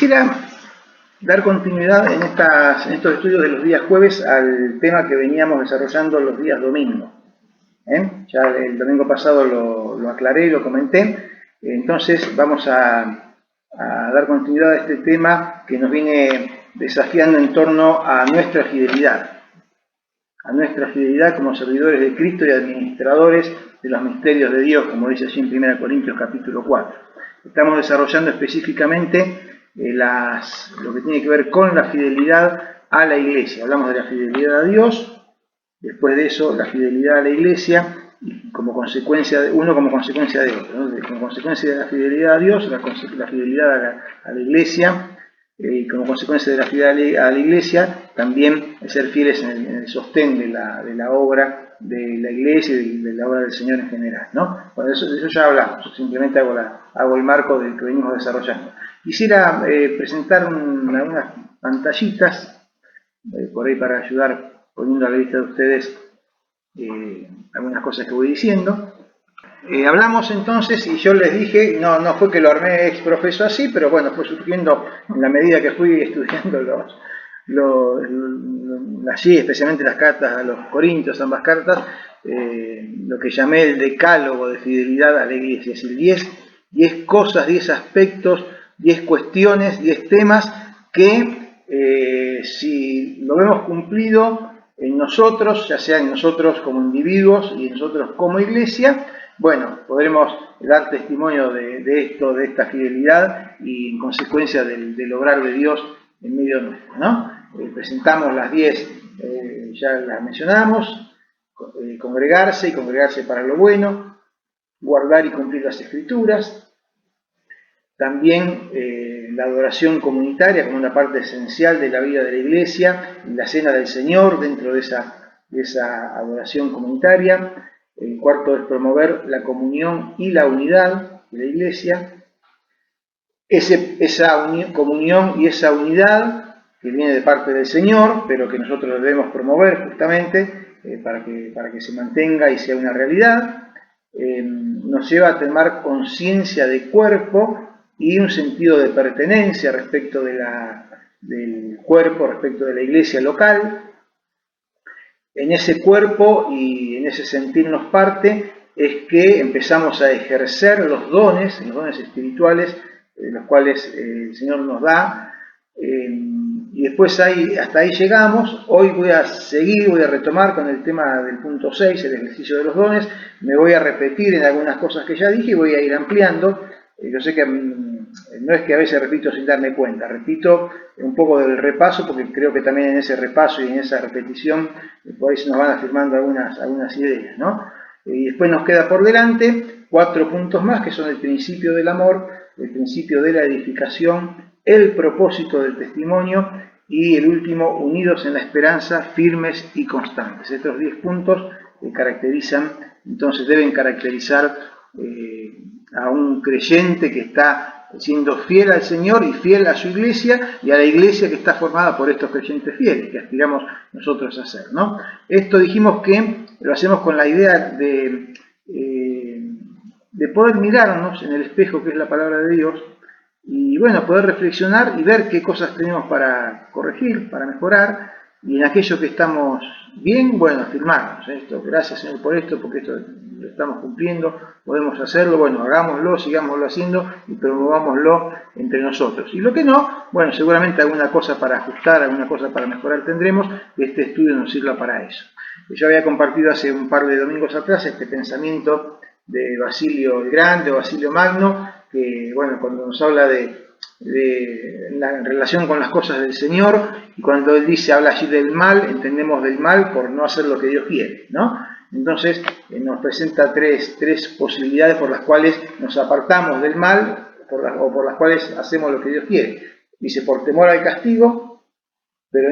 Quisiera dar continuidad en estos estudios de los días jueves al tema que veníamos desarrollando los días domingos. Ya el domingo pasado lo aclaré, lo comenté. Entonces vamos a dar continuidad a este tema que nos viene desafiando en torno a nuestra fidelidad. A nuestra fidelidad como servidores de Cristo y administradores de los misterios de Dios, como dice allí en 1 Corintios capítulo 4. Estamos desarrollando específicamente lo que tiene que ver con la fidelidad a la iglesia. Hablamos de la fidelidad a Dios, después de eso la fidelidad a la iglesia, y como consecuencia de uno como consecuencia de otro, ¿no? Como consecuencia de la fidelidad a Dios, la fidelidad a la iglesia, y como consecuencia de la fidelidad a la iglesia, también ser fieles en el sostén de la obra de la iglesia y de la obra del Señor en general, ¿no? Bueno, de eso ya hablamos, simplemente hago el marco del que venimos desarrollando. Quisiera presentar algunas pantallitas, por ahí para ayudar, poniendo a la vista de ustedes algunas cosas que voy diciendo. Hablamos entonces, y yo les dije, no fue que lo armé ex profeso así, pero bueno, fue surgiendo en la medida que fui estudiando allí, especialmente las cartas a los Corintios, ambas cartas, lo que llamé el decálogo de fidelidad a la iglesia, es decir, 10 cosas, 10 aspectos, 10 cuestiones, 10 temas que si lo vemos cumplido en nosotros, ya sea en nosotros como individuos y en nosotros como iglesia, bueno, podremos dar testimonio de esto, de esta fidelidad y en consecuencia del obrar de Dios en medio nuestro, ¿no? Presentamos las 10, ya las mencionamos: congregarse y congregarse para lo bueno, guardar y cumplir las Escrituras, también la adoración comunitaria como una parte esencial de la vida de la iglesia, y la cena del Señor dentro de esa adoración comunitaria. El cuarto es promover la comunión y la unidad de la iglesia. Esa comunión y esa unidad que viene de parte del Señor, pero que nosotros debemos promover justamente para que se mantenga y sea una realidad, nos lleva a tomar conciencia de cuerpo y un sentido de pertenencia respecto del cuerpo, respecto de la iglesia local. En ese cuerpo y en ese sentirnos parte es que empezamos a ejercer los dones espirituales, los cuales el Señor nos da, y después hasta ahí llegamos. Hoy voy a retomar con el tema del punto 6, el ejercicio de los dones. Me voy a repetir en algunas cosas que ya dije y voy a ir ampliando. Yo sé que no es que a veces repito sin darme cuenta, repito un poco del repaso, porque creo que también en ese repaso y en esa repetición por ahí se nos van afirmando algunas ideas, ¿no? Y después nos queda por delante 4 puntos más, que son el principio del amor, el principio de la edificación, el propósito del testimonio y el último, unidos en la esperanza, firmes y constantes. Estos 10 puntos deben caracterizar a un creyente que está siendo fiel al Señor y fiel a su iglesia, y a la iglesia que está formada por estos creyentes fieles, que aspiramos nosotros a ser, ¿no? Esto dijimos que lo hacemos con la idea de poder mirarnos en el espejo que es la palabra de Dios, y bueno, poder reflexionar y ver qué cosas tenemos para corregir, para mejorar, y en aquello que estamos bien, bueno, afirmarnos esto: gracias Señor por esto, porque esto lo estamos cumpliendo, podemos hacerlo, bueno, hagámoslo, sigámoslo haciendo y promovámoslo entre nosotros. Y lo que no, bueno, seguramente alguna cosa para ajustar, alguna cosa para mejorar tendremos, y este estudio nos sirva para eso. Yo había compartido hace un par de domingos atrás este pensamiento de Basilio el Grande o Basilio Magno, que bueno, cuando nos habla de la relación con las cosas del Señor, y cuando él habla allí del mal, entendemos del mal por no hacer lo que Dios quiere, ¿no? Entonces nos presenta tres posibilidades por las cuales nos apartamos del mal, o por las cuales hacemos lo que Dios quiere. Dice: por temor al castigo, pero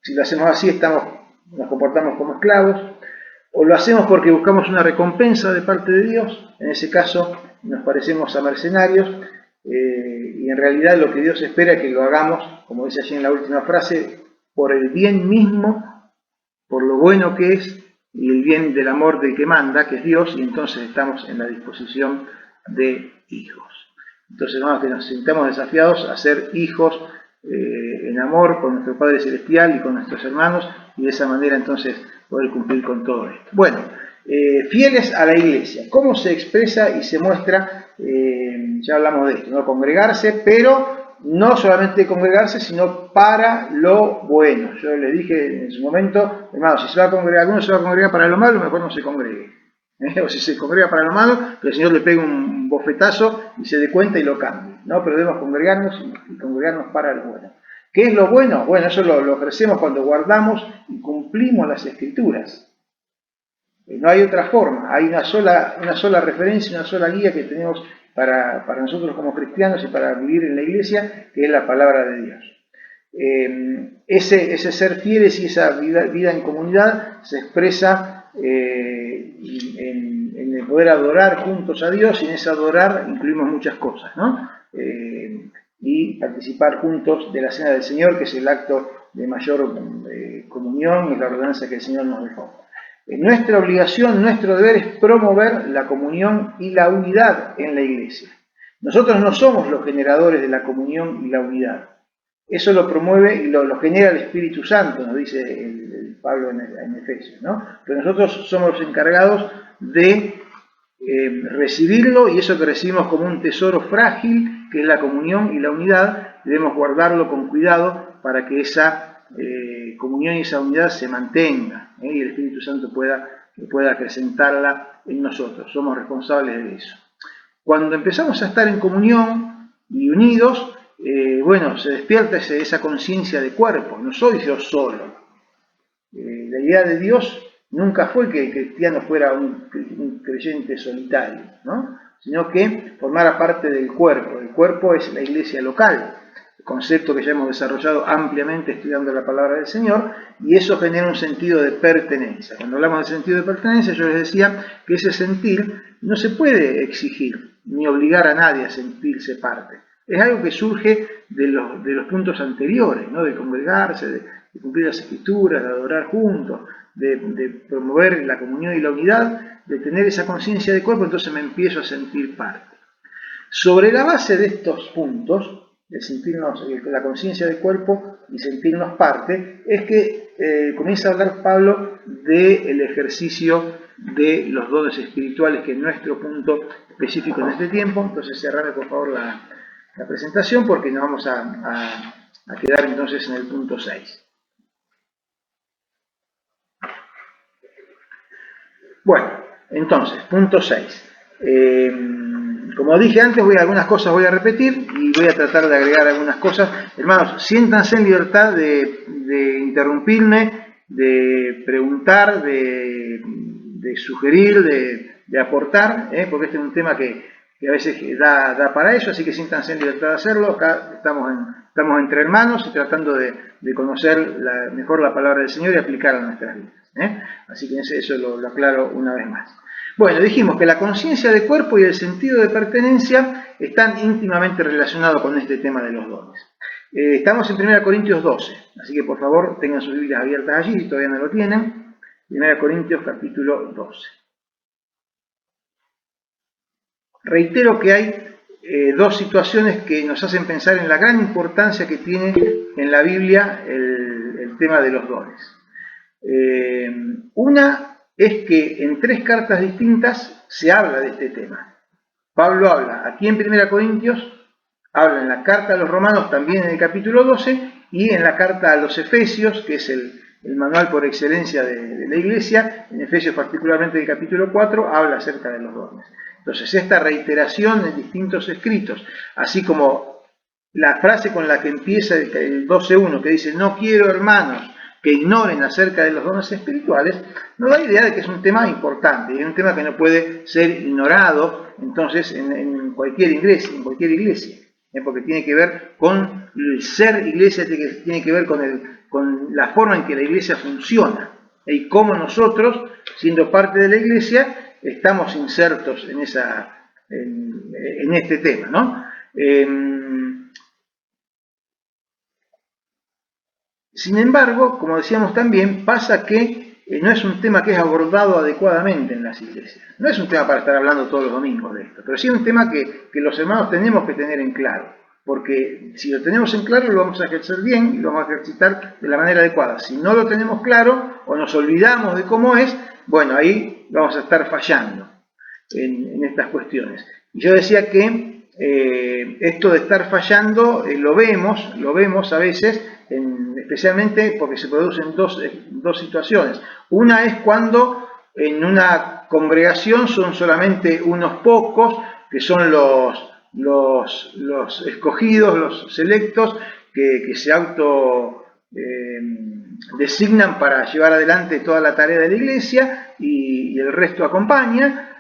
si lo hacemos así nos comportamos como esclavos; o lo hacemos porque buscamos una recompensa de parte de Dios, en ese caso nos parecemos a mercenarios, y en realidad lo que Dios espera es que lo hagamos, como dice allí en la última frase, por el bien mismo, por lo bueno que es, y el bien del amor del que manda, que es Dios, y entonces estamos en la disposición de hijos. Entonces, hermanos, que nos sintamos desafiados a ser hijos en amor con nuestro Padre Celestial y con nuestros hermanos, y de esa manera entonces poder cumplir con todo esto. Bueno, fieles a la iglesia. ¿Cómo se expresa y se muestra? Ya hablamos de esto, ¿no? Congregarse, pero no solamente congregarse, sino para lo bueno. Yo le dije en su momento, hermano, si se va a congregar, alguno se va a congregar para lo malo, mejor no se congregue. O si se congrega para lo malo, que el Señor le pegue un bofetazo y se dé cuenta y lo cambie, ¿no? Pero debemos congregarnos y congregarnos para lo bueno. ¿Qué es lo bueno? Bueno, eso lo ofrecemos cuando guardamos y cumplimos las Escrituras. No hay otra forma, hay una sola referencia, una sola guía que tenemos para nosotros como cristianos y para vivir en la iglesia, que es la palabra de Dios. Ese ser fieles y esa vida en comunidad se expresa en el poder adorar juntos a Dios, y en ese adorar incluimos muchas cosas, ¿no? Y participar juntos de la Cena del Señor, que es el acto de mayor comunión y la ordenanza que el Señor nos dejó. Nuestra obligación, nuestro deber es promover la comunión y la unidad en la iglesia. Nosotros no somos los generadores de la comunión y la unidad. Eso lo promueve y lo genera el Espíritu Santo, nos dice el Pablo en Efesios, ¿no? Pero nosotros somos los encargados de recibirlo, y eso que recibimos como un tesoro frágil, que es la comunión y la unidad, debemos guardarlo con cuidado para que esa comunión y esa unidad se mantenga, y el Espíritu Santo pueda acrecentarla en nosotros. Somos responsables de eso. Cuando empezamos a estar en comunión y unidos, bueno, se despierta esa conciencia de cuerpo. No soy yo solo. La idea de Dios nunca fue que el cristiano fuera un creyente solitario, ¿no? Sino que formara parte del cuerpo. El cuerpo es la iglesia local, concepto que ya hemos desarrollado ampliamente estudiando la palabra del Señor, y eso genera un sentido de pertenencia. Cuando hablamos de sentido de pertenencia, yo les decía que ese sentir no se puede exigir ni obligar a nadie a sentirse parte. Es algo que surge de los puntos anteriores, ¿no? De congregarse, de cumplir las Escrituras, de adorar juntos, de promover la comunión y la unidad, de tener esa conciencia de cuerpo. Entonces me empiezo a sentir parte. Sobre la base de estos puntos, de sentirnos, la conciencia del cuerpo y sentirnos parte, es que comienza a hablar Pablo del ejercicio de los dones espirituales, que es nuestro punto específico en este tiempo. Entonces cerrame por favor la presentación, porque nos vamos a quedar entonces en el punto 6. Bueno, entonces, punto 6. Como dije antes, algunas cosas voy a repetir y voy a tratar de agregar algunas cosas. Hermanos, siéntanse en libertad de interrumpirme, de preguntar, de sugerir, de aportar, porque este es un tema que a veces da para eso, así que siéntanse en libertad de hacerlo. Acá estamos entre hermanos y tratando de conocer mejor la palabra del Señor y aplicarla a nuestras vidas. Así que eso lo aclaro una vez más. Bueno, dijimos que la conciencia de cuerpo y el sentido de pertenencia están íntimamente relacionados con este tema de los dones. Estamos en 1 Corintios 12, así que por favor tengan sus Biblias abiertas allí si todavía no lo tienen. 1 Corintios capítulo 12. Reitero que hay dos situaciones que nos hacen pensar en la gran importancia que tiene en la Biblia el tema de los dones. Una es que en 3 cartas distintas se habla de este tema. Pablo habla aquí en 1 Corintios, habla en la carta a los Romanos, también en el capítulo 12, y en la carta a los Efesios, que es el manual por excelencia de la iglesia. En Efesios, particularmente el capítulo 4, habla acerca de los dones. Entonces, esta reiteración en distintos escritos, así como la frase con la que empieza el 12.1, que dice: no quiero, hermanos, que ignoren acerca de los dones espirituales, nos da idea de que es un tema importante, y es un tema que no puede ser ignorado entonces en cualquier iglesia, porque tiene que ver con el ser iglesia, tiene que ver con la forma en que la iglesia funciona, y cómo nosotros, siendo parte de la iglesia, estamos insertos en este tema, ¿no? Sin embargo, como decíamos también, pasa que no es un tema que es abordado adecuadamente en las iglesias. No es un tema para estar hablando todos los domingos de esto, pero sí es un tema que los hermanos tenemos que tener en claro, porque si lo tenemos en claro lo vamos a ejercer bien y lo vamos a ejercitar de la manera adecuada. Si no lo tenemos claro o nos olvidamos de cómo es, bueno, ahí vamos a estar fallando en estas cuestiones. Y yo decía que esto de estar fallando lo vemos a veces, especialmente porque se producen dos situaciones. Una es cuando en una congregación son solamente unos pocos, que son los escogidos, los selectos, que se auto designan para llevar adelante toda la tarea de la iglesia y el resto acompaña.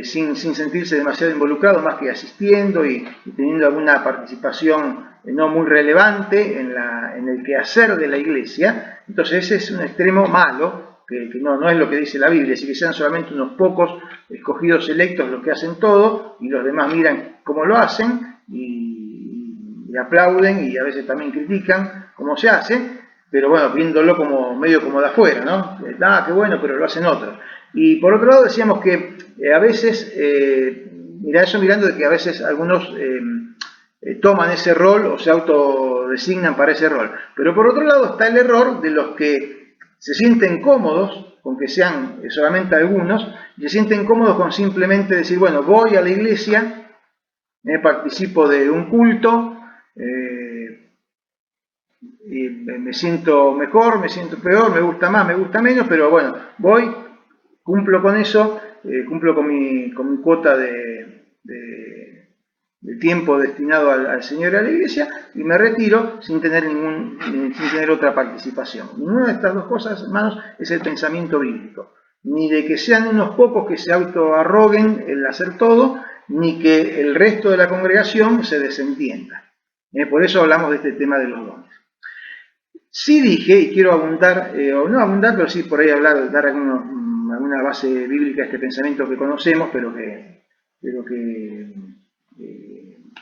Sin sentirse demasiado involucrado, más que asistiendo y teniendo alguna participación no muy relevante en el quehacer de la iglesia. Entonces ese es un extremo malo, que no es lo que dice la Biblia, así que sean solamente unos pocos escogidos selectos los que hacen todo, y los demás miran cómo lo hacen, y aplauden, y a veces también critican cómo se hace, pero bueno, viéndolo como medio como de afuera, ¿no? Qué bueno, pero lo hacen otros. Y por otro lado decíamos que a veces, mirando de que a veces algunos toman ese rol o se autodesignan para ese rol. Pero por otro lado está el error de los que se sienten cómodos, con que sean solamente algunos, y se sienten cómodos con simplemente decir, bueno, voy a la iglesia, participo de un culto, y me siento mejor, me siento peor, me gusta más, me gusta menos, pero bueno, voy, cumplo con eso, cumplo con mi cuota de tiempo destinado al Señor y a la iglesia, y me retiro sin tener otra participación. Ninguna de estas dos cosas, hermanos, es el pensamiento bíblico. Ni de que sean unos pocos que se autoarroguen el hacer todo, ni que el resto de la congregación se desentienda. Por eso hablamos de este tema de los dones. Sí dije, y quiero abundar, o no abundar, pero sí por ahí hablar, dar alguna base bíblica a este pensamiento que conocemos, pero que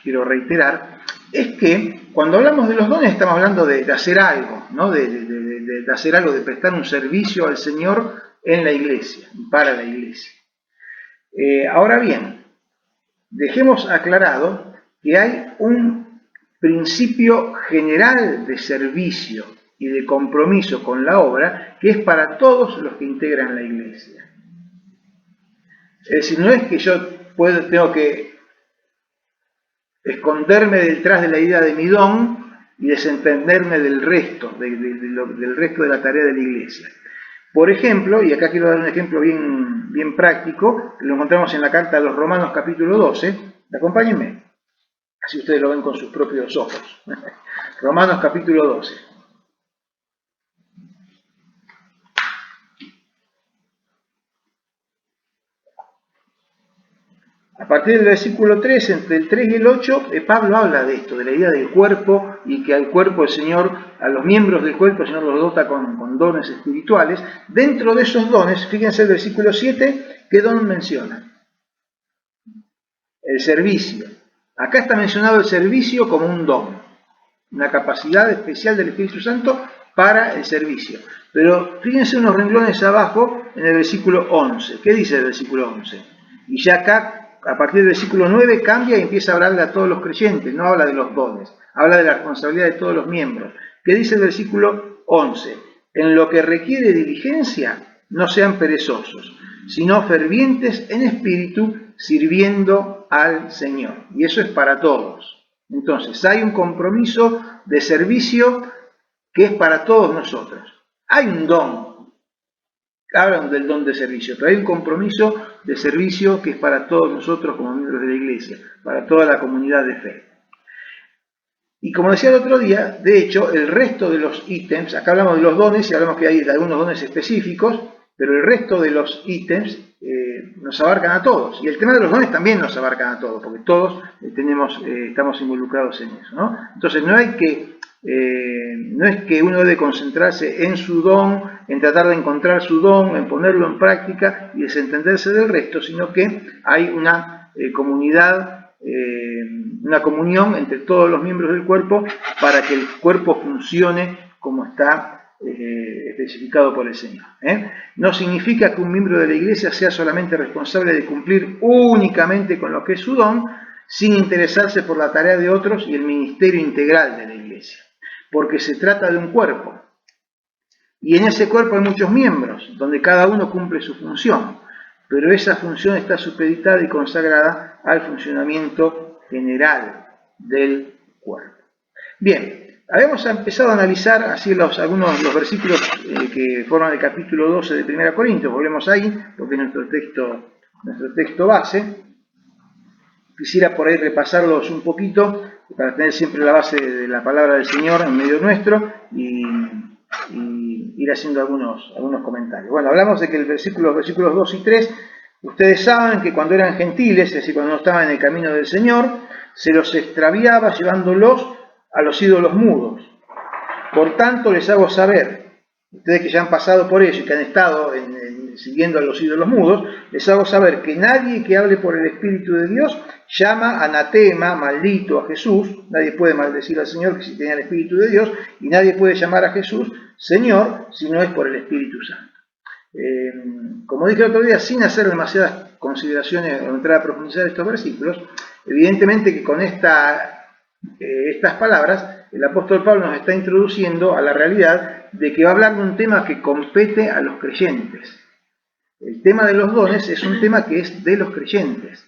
quiero reiterar, es que cuando hablamos de los dones estamos hablando de hacer algo, ¿no? de hacer algo, de prestar un servicio al Señor en la iglesia, para la iglesia. Ahora bien, dejemos aclarado que hay un principio general de servicio y de compromiso con la obra que es para todos los que integran la iglesia. Es decir, no es que yo tengo que esconderme detrás de la idea de mi don y desentenderme del resto, del resto de la tarea de la iglesia. Por ejemplo, y acá quiero dar un ejemplo bien práctico, que lo encontramos en la carta a los Romanos capítulo 12, acompáñenme, así ustedes lo ven con sus propios ojos. Romanos capítulo 12. A partir del versículo 3, entre el 3 y el 8, Pablo habla de esto, de la idea del cuerpo, y que al cuerpo el Señor, a los miembros del cuerpo el Señor los dota con dones espirituales. Dentro de esos dones, fíjense el versículo 7, ¿qué don menciona? El servicio. Acá está mencionado el servicio como un don, una capacidad especial del Espíritu Santo para el servicio. Pero fíjense unos renglones abajo en el versículo 11. ¿Qué dice el versículo 11? Y ya acá, a partir del versículo 9, cambia y empieza a hablarle a todos los creyentes, no habla de los dones, habla de la responsabilidad de todos los miembros. ¿Qué dice el versículo 11? En lo que requiere diligencia, no sean perezosos, sino fervientes en espíritu, sirviendo al Señor. Y eso es para todos. Entonces, hay un compromiso de servicio que es para todos nosotros. Hay un don, hablan del don de servicio, pero hay un compromiso de servicio que es para todos nosotros como miembros de la iglesia, para toda la comunidad de fe. Y como decía el otro día, de hecho, el resto de los ítems, acá hablamos de los dones y hablamos que hay algunos dones específicos, pero el resto de los ítems nos abarcan a todos. Y el tema de los dones también nos abarcan a todos, porque todos estamos involucrados en eso, ¿no? Entonces no es que uno debe concentrarse en su don, en tratar de encontrar su don, en ponerlo en práctica y desentenderse del resto, sino que hay una comunidad, una comunión entre todos los miembros del cuerpo para que el cuerpo funcione como está especificado por el Señor. No significa que un miembro de la iglesia sea solamente responsable de cumplir únicamente con lo que es su don, sin interesarse por la tarea de otros y el ministerio integral de la iglesia, porque se trata de un cuerpo, y en ese cuerpo hay muchos miembros, donde cada uno cumple su función, pero esa función está supeditada y consagrada al funcionamiento general del cuerpo. Bien, habíamos empezado a analizar así algunos de los versículos que forman el capítulo 12 de 1 Corintios. Volvemos ahí, porque es nuestro texto base. Quisiera por ahí repasarlos un poquito, para tener siempre la base de la palabra del Señor en medio nuestro, y ir haciendo algunos comentarios. Bueno, hablamos de que los versículos 2 y 3, ustedes saben que cuando eran gentiles, es decir, cuando no estaban en el camino del Señor, se los extraviaba llevándolos a los ídolos mudos. Por tanto, les hago saber, ustedes que ya han pasado por eso y que han estado siguiendo a los ídolos mudos, les hago saber que nadie que hable por el Espíritu de Dios llama anatema, maldito a Jesús. Nadie puede maldecir al Señor que si tiene el Espíritu de Dios, y nadie puede llamar a Jesús Señor si no es por el Espíritu Santo. Como dije el otro día, sin hacer demasiadas consideraciones o entrar a profundizar estos versículos, evidentemente que con estas palabras el apóstol Pablo nos está introduciendo a la realidad de que va a hablar de un tema que compete a los creyentes. El tema de los dones es un tema que es de los creyentes.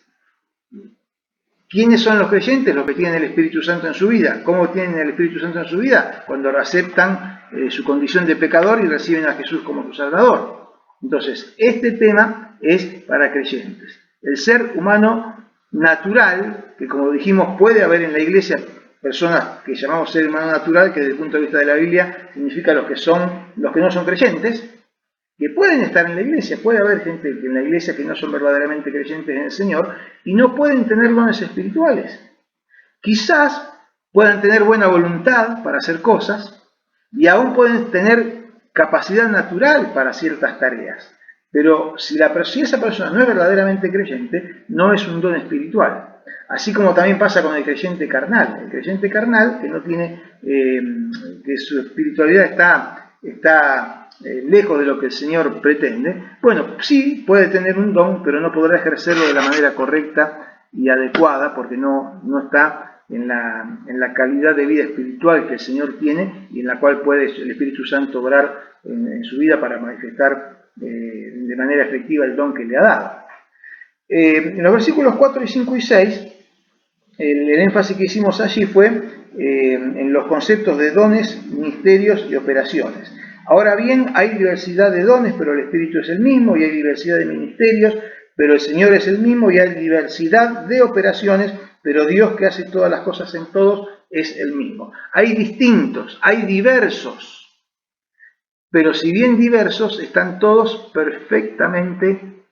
¿Quiénes son los creyentes? Los que tienen el Espíritu Santo en su vida. ¿Cómo tienen el Espíritu Santo en su vida? Cuando aceptan su condición de pecador y reciben a Jesús como su Salvador. Entonces, este tema es para creyentes. El ser humano natural, que como dijimos puede haber en la iglesia personas que llamamos ser humano natural, que desde el punto de vista de la Biblia significa los que no son creyentes, que pueden estar en la iglesia. Puede haber gente en la iglesia que no son verdaderamente creyentes en el Señor y no pueden tener dones espirituales. Quizás puedan tener buena voluntad para hacer cosas y aún pueden tener capacidad natural para ciertas tareas. Pero si esa persona no es verdaderamente creyente, no es un don espiritual. Así como también pasa con el creyente carnal. El creyente carnal que no tiene, que su espiritualidad está lejos de lo que el Señor pretende, bueno, sí puede tener un don, pero no podrá ejercerlo de la manera correcta y adecuada, porque no está en la calidad de vida espiritual que el Señor tiene y en la cual puede el Espíritu Santo obrar en su vida para manifestar de manera efectiva el don que le ha dado. En los versículos 4, 5 y 6, el énfasis que hicimos allí fue en los conceptos de dones, ministerios y operaciones. Ahora bien, hay diversidad de dones, pero el Espíritu es el mismo, y hay diversidad de ministerios, pero el Señor es el mismo, y hay diversidad de operaciones, pero Dios que hace todas las cosas en todos es el mismo. Hay distintos, hay diversos, pero si bien diversos, están todos perfectamente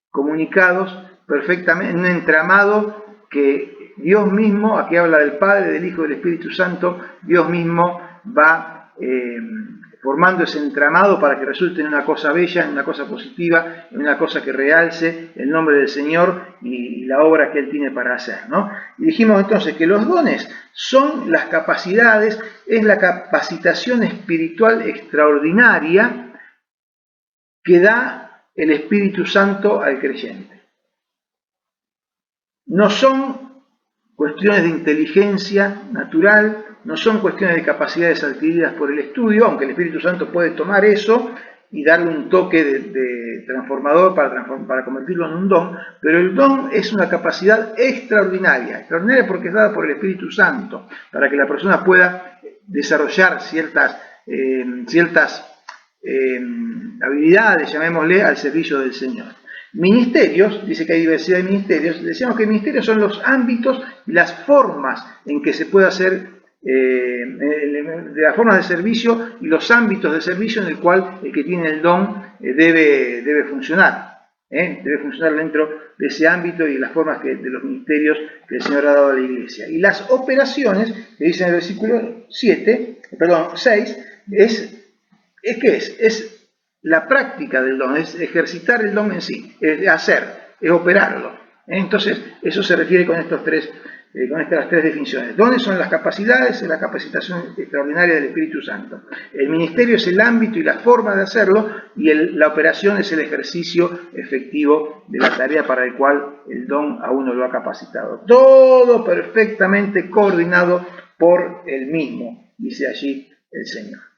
comunicados, perfectamente en un entramado que Dios mismo, aquí habla del Padre, del Hijo y del Espíritu Santo, Dios mismo va formando ese entramado para que resulte en una cosa bella, en una cosa positiva, en una cosa que realce el nombre del Señor y la obra que Él tiene para hacer, ¿no? Y dijimos entonces que los dones son las capacidades, es la capacitación espiritual extraordinaria que da el Espíritu Santo al creyente. No son cuestiones de inteligencia natural, no son cuestiones de capacidades adquiridas por el estudio, aunque el Espíritu Santo puede tomar eso y darle un toque de transformador para convertirlo en un don, pero el don es una capacidad extraordinaria porque es dada por el Espíritu Santo, para que la persona pueda desarrollar ciertas habilidades, llamémosle, al servicio del Señor. Ministerios, dice que hay diversidad de ministerios. Decíamos que ministerios son los ámbitos y las formas en que se puede hacer, de las formas de servicio y los ámbitos de servicio en el cual el que tiene el don debe funcionar. Debe funcionar dentro de ese ámbito y las formas de los ministerios que el Señor ha dado a la iglesia. Y las operaciones, que dice en el versículo 6, ¿qué es? Es la práctica del don, es ejercitar el don en sí, es hacer, es operarlo. Entonces, eso se refiere con estos tres con estas 3 definiciones. Dones son las capacidades, es la capacitación extraordinaria del Espíritu Santo. El ministerio es el ámbito y la forma de hacerlo, y la operación es el ejercicio efectivo de la tarea para el cual el don a uno lo ha capacitado. Todo perfectamente coordinado por el mismo, dice allí el Señor.